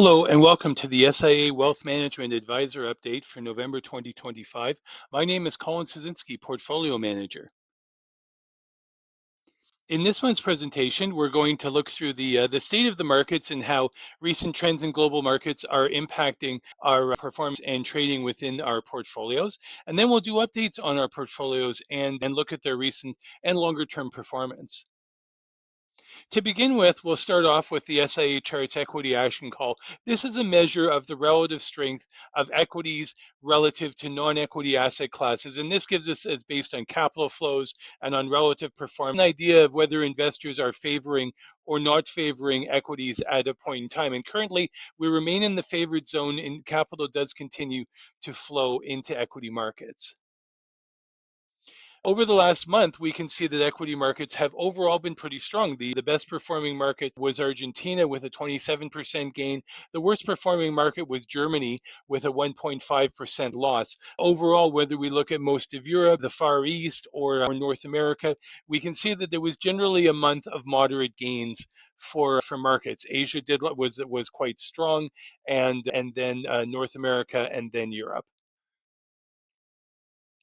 Hello and welcome to the SIA Wealth Management Advisor Update for November 2025. My name is Colin Cieszynski, Portfolio Manager. In this month's presentation, we're going to look through the state of the markets and how recent trends in global markets are impacting our performance and trading within our portfolios. And then we'll do updates on our portfolios and look at their recent and longer term performance. To begin with, we'll start off with the SIA Charts Equity Action Call. This is a measure of the relative strength of equities relative to non-equity asset classes, and this gives us, as based on capital flows and on relative performance, an idea of whether investors are favoring or not favoring equities at a point in time. And currently, we remain in the favored zone, and capital does continue to flow into equity markets. Over the last month, we can see that equity markets have overall been pretty strong. The best performing market was Argentina with a 27% gain. The worst performing market was Germany with a 1.5% loss. Overall, whether we look at most of Europe, the Far East, or North America, we can see that there was generally a month of moderate gains for markets. Asia was quite strong, and then North America, and then Europe.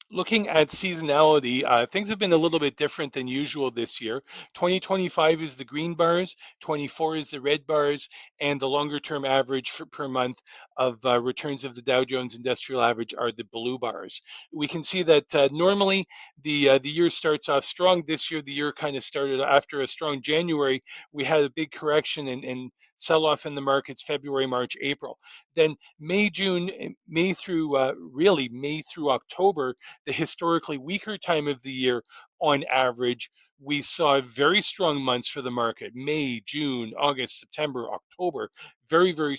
Looking at seasonality, things have been a little bit different than usual this year. 2025 is the green bars, 24 is the red bars, and the longer term average per month of returns of the Dow Jones Industrial Average are the blue bars. We can see that normally the year starts off strong. This year, the year kind of started after a strong January. We had a big correction and sell-off in the markets February, March, April. Then May, June, May through May through October, the historically weaker time of the year on average, we saw very strong months for the market. May, June, August, September, October, very, very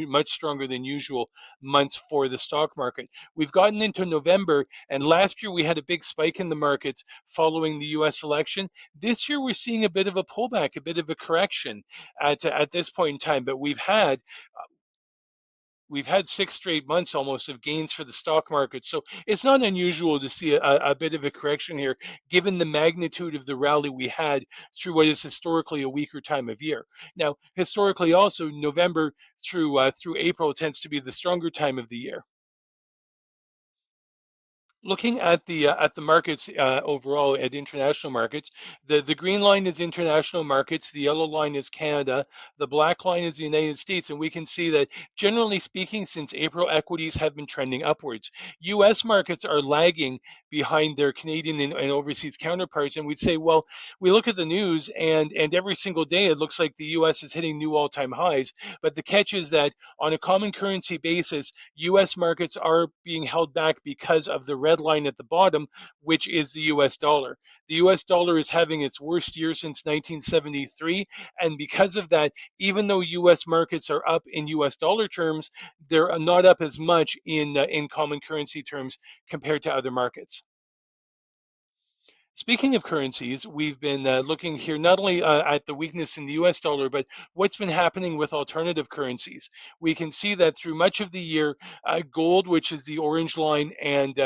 much stronger than usual months for the stock market. We've gotten into November, and last year we had a big spike in the markets following the US election. This year we're seeing a bit of a pullback, a bit of a correction at this point in time, but we've had 6 straight months almost of gains for the stock market. So it's not unusual to see a bit of a correction here, given the magnitude of the rally we had through what is historically a weaker time of year. Now, historically also, November through April tends to be the stronger time of the year. Looking at the markets overall, at international markets, the green line is international markets, the yellow line is Canada, the black line is the United States, and we can see that generally speaking, since April, equities have been trending upwards. U.S. markets are lagging behind their Canadian and overseas counterparts, and we'd say, well, we look at the news, and every single day it looks like the U.S. is hitting new all-time highs, but the catch is that on a common currency basis, U.S. markets are being held back because of the red line at the bottom, which is the US dollar. The US dollar is having its worst year since 1973, and because of that, even though US markets are up in US dollar terms, they're not up as much in common currency terms compared to other markets. Speaking of currencies, we've been looking here not only at the weakness in the US dollar, but what's been happening with alternative currencies. We can see that through much of the year, gold, which is the orange line, and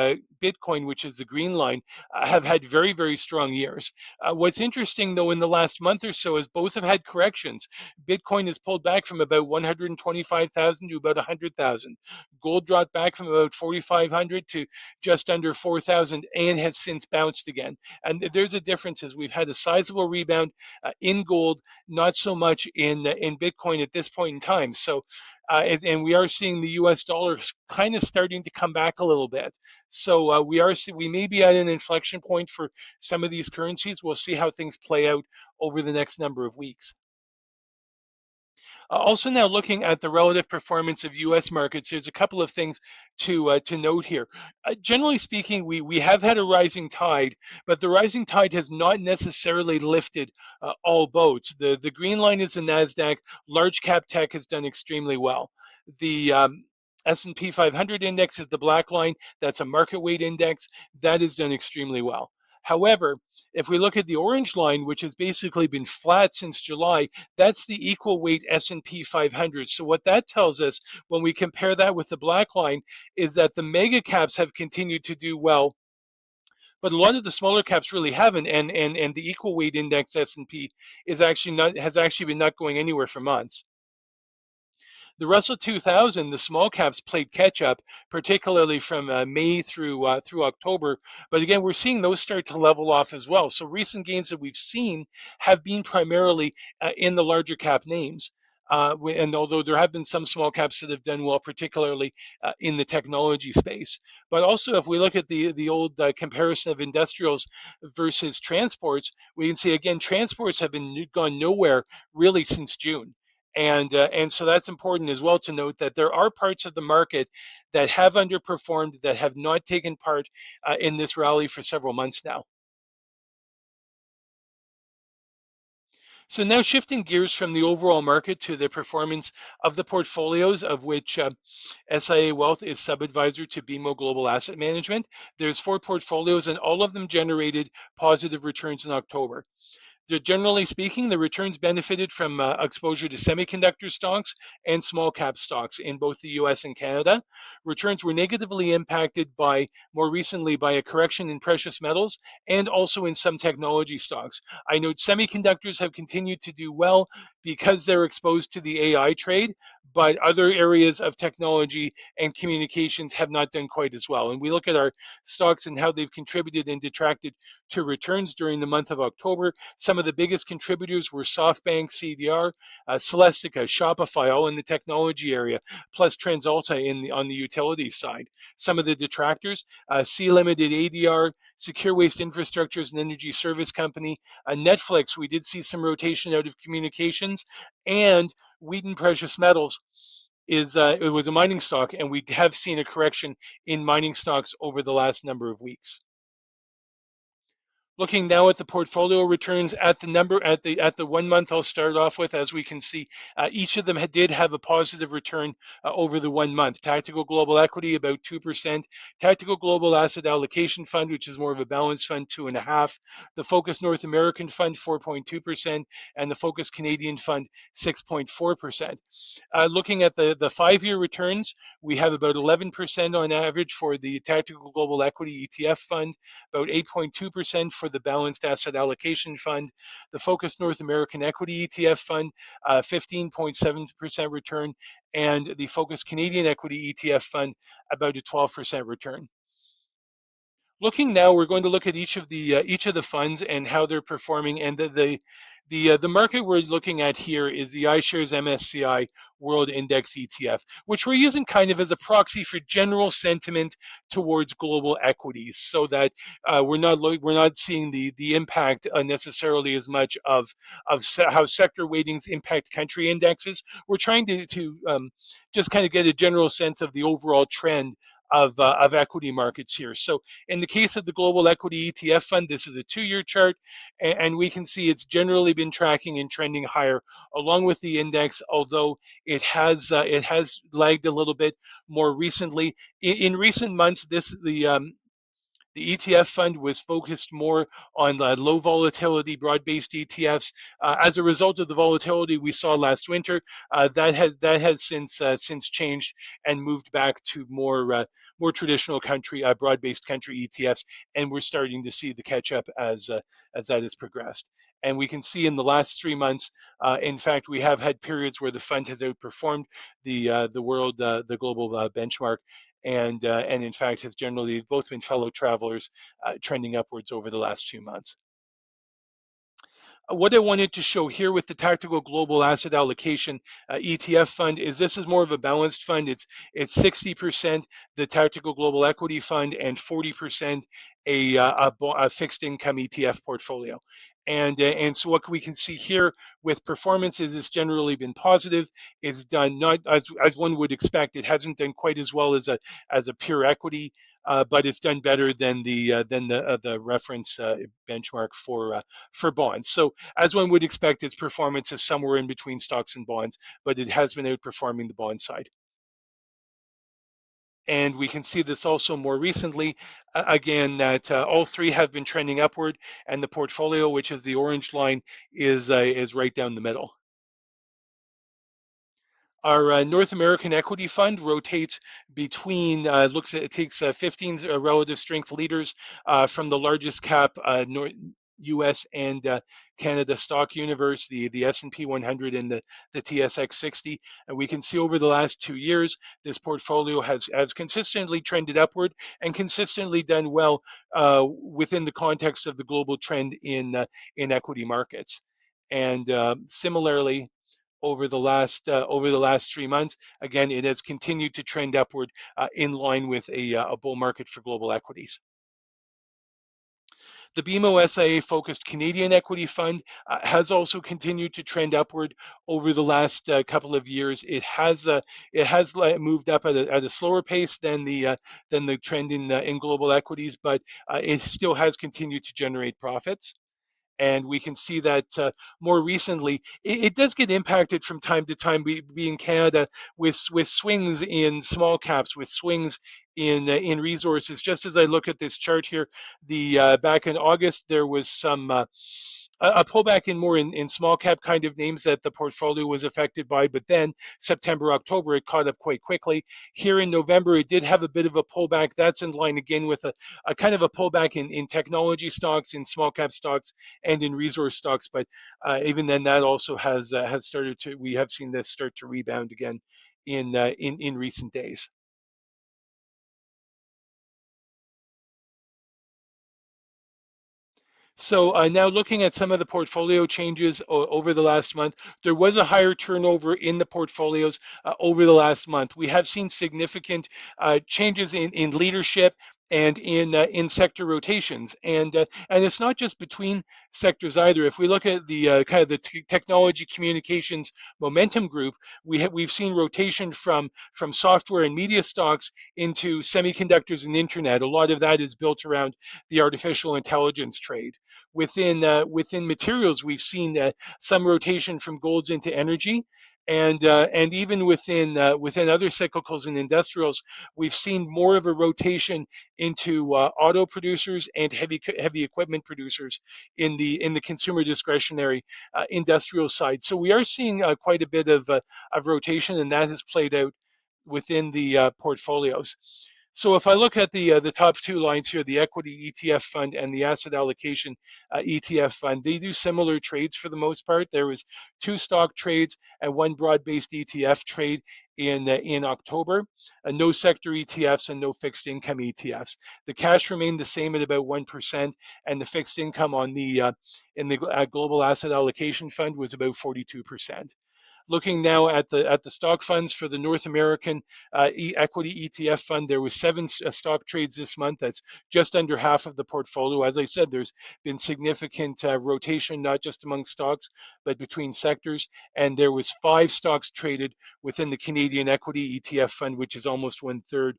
Bitcoin, which is the green line, have had very, very strong years. What's interesting, though, in the last month or so is both have had corrections. Bitcoin has pulled back from about 125,000 to about 100,000. Gold dropped back from about 4,500 to just under 4,000 and has since bounced again. And there's a difference, as we've had a sizable rebound in gold, not so much in Bitcoin at this point in time. So, and we are seeing the U.S. dollar kind of starting to come back a little bit. So we may be at an inflection point for some of these currencies. We'll see how things play out over the next number of weeks. Also now looking at the relative performance of U.S. markets, there's a couple of things to note here. Generally speaking, we have had a rising tide, but the rising tide has not necessarily lifted all boats. The green line is the NASDAQ. Large cap tech has done extremely well. The S&P 500 index is the black line. That's a market weight index. That has done extremely well. However, if we look at the orange line, which has basically been flat since July, that's the equal weight S&P 500. So what that tells us when we compare that with the black line is that the mega caps have continued to do well, but a lot of the smaller caps really haven't, and the equal weight index S&P has actually been not going anywhere for months. The Russell 2000, the small caps played catch up, particularly from May through October. But again, we're seeing those start to level off as well. So recent gains that we've seen have been primarily in the larger cap names. And although there have been some small caps that have done well, particularly in the technology space, but also if we look at the old comparison of industrials versus transports, we can see again transports have been gone nowhere really since June. And so that's important as well to note that there are parts of the market that have underperformed, that have not taken part in this rally for several months now. So now shifting gears from the overall market to the performance of the portfolios of which SIA Wealth is sub-advisor to BMO Global Asset Management. There's 4 portfolios and all of them generated positive returns in October. Generally speaking, the returns benefited from exposure to semiconductor stocks and small cap stocks in both the US and Canada. Returns were negatively impacted more recently by a correction in precious metals and also in some technology stocks. I note semiconductors have continued to do well because they're exposed to the AI trade, but other areas of technology and communications have not done quite as well. And we look at our stocks and how they've contributed and detracted to returns during the month of October. Some of the biggest contributors were SoftBank, CDR, Celestica, Shopify, all in the technology area, plus TransAlta on the utility side. Some of the detractors, C Limited, ADR, Secure Waste Infrastructures and Energy Service Company, Netflix. We did see some rotation out of communications, and Wheaton Precious Metals it was a mining stock, and we have seen a correction in mining stocks over the last number of weeks. Looking now at the portfolio returns at the 1 month, I'll start off with. As we can see, each of them did have a positive return over the 1 month. Tactical Global Equity about 2%. Tactical Global Asset Allocation Fund, which is more of a balanced fund, 2.5%. The Focus North American Fund, 4.2%, and the Focus Canadian Fund, 6.4%. Looking at the 5-year returns, we have about 11% on average for the Tactical Global Equity ETF Fund, about 8.2% for the Balanced Asset Allocation Fund, the Focus North American Equity ETF Fund, 15.7% return, and the Focus Canadian Equity ETF Fund, about a 12% return. Looking now, we're going to look at each of the funds and how they're performing. And the market we're looking at here is the iShares MSCI World Index ETF, which we're using kind of as a proxy for general sentiment towards global equities, so that we're not seeing the impact necessarily as much of how sector weightings impact country indexes. We're trying to just kind of get a general sense of the overall trend of equity markets here. So in the case of the Global Equity ETF Fund, this is a 2-year chart, and we can see it's generally been tracking and trending higher along with the index, although it has lagged a little bit more recently. In recent months, the ETF fund was focused more on low volatility, broad-based ETFs. As a result of the volatility we saw last winter, that has since changed and moved back to more traditional broad-based country ETFs, and we're starting to see the catch up as that has progressed. And we can see in the last 3 months, in fact, we have had periods where the fund has outperformed the global benchmark, and in fact has generally both been fellow travelers trending upwards over the last 2 months. What I wanted to show here with the Tactical Global Asset Allocation ETF fund is this is more of a balanced fund. It's 60% the Tactical Global Equity Fund and 40% a fixed income ETF portfolio. And so what we can see here with performance is it's generally been positive. It's done not as one would expect. It hasn't done quite as well as a pure equity, but it's done better than the reference benchmark for bonds. So as one would expect, its performance is somewhere in between stocks and bonds, but it has been outperforming the bond side. And we can see this also more recently, again, that all 3 have been trending upward, and the portfolio, which is the orange line, is right down the middle. Our North American Equity Fund rotates between, it takes 15 relative strength leaders from the largest cap U.S. and Canada stock universe, the S&P 100 and the TSX 60, and we can see over the last 2 years, this portfolio has consistently trended upward and consistently done well within the context of the global trend in equity markets. And similarly, over the last 3 months, again, it has continued to trend upward in line with a bull market for global equities. The BMO SIA focused Canadian equity fund has also continued to trend upward over the last couple of years. It has moved up at a slower pace than the trend in global equities, but it still has continued to generate profits. And we can see that more recently, it does get impacted from time to time. We in Canada with swings in small caps, with swings in resources. Just as I look at this chart here, the back in August there was some a pullback in more in small cap kind of names that the portfolio was affected by, but then September, October, it caught up quite quickly. Here in November, it did have a bit of a pullback. That's in line again with a kind of a pullback in technology stocks, in small cap stocks, and in resource stocks. But even then, that also has started to. We have seen this start to rebound again in recent days. So now looking at some of the portfolio changes over the last month, there was a higher turnover in the portfolios over the last month. We have seen significant changes in leadership and in sector rotations, and it's not just between sectors either. If we look at the kind of the technology communications momentum group, we've seen rotation from software and media stocks into semiconductors and internet. A lot of that is built around the artificial intelligence trade. Within materials, we've seen some rotation from golds into energy, and even within other cyclicals and industrials, we've seen more of a rotation into auto producers and heavy equipment producers in the consumer discretionary industrial side. So we are seeing quite a bit of rotation, and that has played out within the portfolios. So if I look at the top two lines here, the equity ETF fund and the asset allocation ETF fund, they do similar trades for the most part. There was two stock trades and one broad-based ETF trade in October, no sector ETFs and no fixed income ETFs. The cash remained the same at about 1%, and the fixed income on the in the global asset allocation fund was about 42%. Looking now at the stock funds for the North American equity ETF fund, there was seven stock trades this month. That's just under half of the portfolio. As I said, there's been significant rotation, not just among stocks, but between sectors. And there was five stocks traded within the Canadian equity ETF fund, which is almost 1/3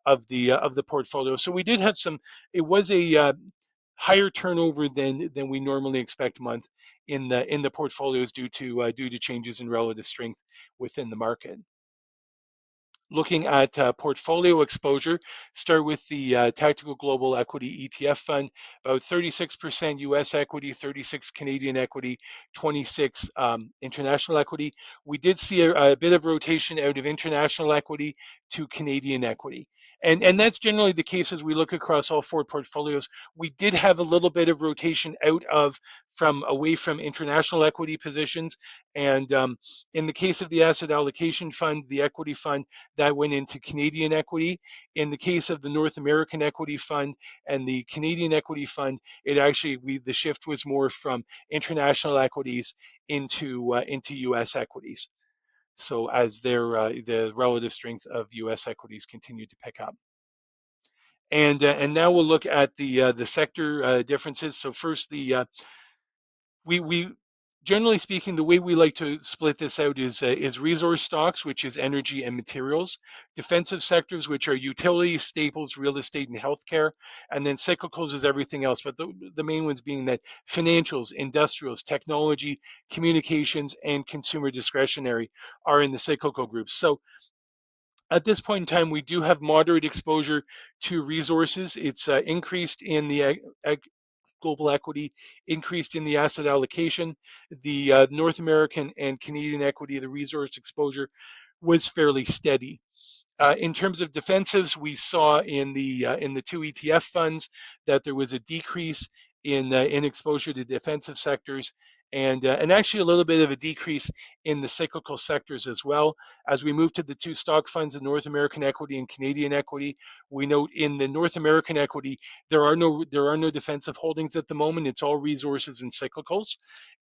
of the portfolio. So we did have some. It was a higher turnover than we normally expect month in the portfolios due to changes in relative strength within the market. Looking at portfolio exposure, start with the Tactical Global Equity ETF Fund, about 36% US equity, 36 Canadian equity, 26 international equity. We did see a bit of rotation out of international equity to Canadian equity. And that's generally the case as we look across all four portfolios. We did have a little bit of rotation away from international equity positions. And in the case of the asset allocation fund, the equity fund, that went into Canadian equity. In the case of the North American equity fund and the Canadian equity fund, the shift was more from international equities into US equities. So as the relative strength of U.S. equities continued to pick up. And now we'll look at the sector differences. So first, we generally speaking, the way we like to split this out is resource stocks, which is energy and materials, defensive sectors, which are utility, staples, real estate, and healthcare, and then cyclicals is everything else. But the main ones being that financials, industrials, technology, communications, and consumer discretionary are in the cyclical groups. So at this point in time, we do have moderate exposure to resources. It's increased in the global equity, increased in the asset allocation. The North American and Canadian equity, the resource exposure was fairly steady. In terms of defensives, we saw in the two ETF funds that there was a decrease in exposure to defensive sectors, and actually a little bit of a decrease in the cyclical sectors as well. As we move to the two stock funds, the North American equity and Canadian equity, we note in the North American equity there are no defensive holdings at the moment. It's all resources and cyclicals.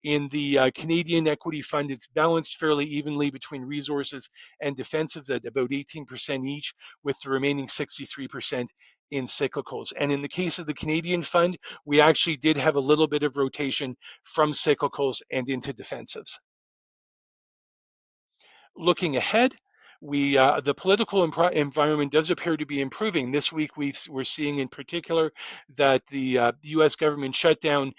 In the Canadian equity fund, it's balanced fairly evenly between resources and defensives at about 18% each, with the remaining 63% in cyclicals. And in the case of the Canadian fund, we actually did have a little bit of rotation from cyclicals and into defensives. Looking ahead, the political environment does appear to be improving. This week, we're seeing in particular that the U.S. government shutdown,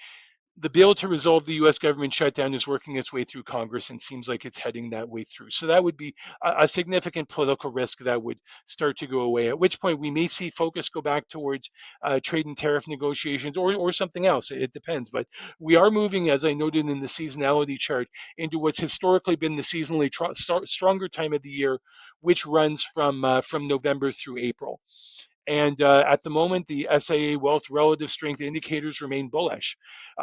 the bill to resolve the U.S. government shutdown, is working its way through Congress and seems like it's heading that way through. So that would be a significant political risk that would start to go away, at which point we may see focus go back towards trade and tariff negotiations or something else. It depends. But we are moving, as I noted in the seasonality chart, into what's historically been the seasonally stronger time of the year, which runs from November through April. And at the moment, the SIA Wealth relative strength indicators remain bullish.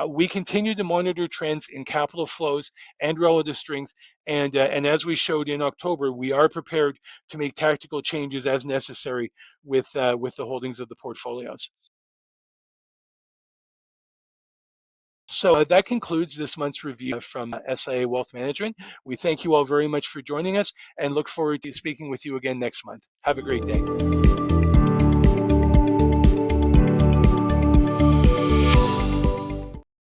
We continue to monitor trends in capital flows and relative strength. And as we showed in October, we are prepared to make tactical changes as necessary with the holdings of the portfolios. So that concludes this month's review from SIA Wealth Management. We thank you all very much for joining us and look forward to speaking with you again next month. Have a great day.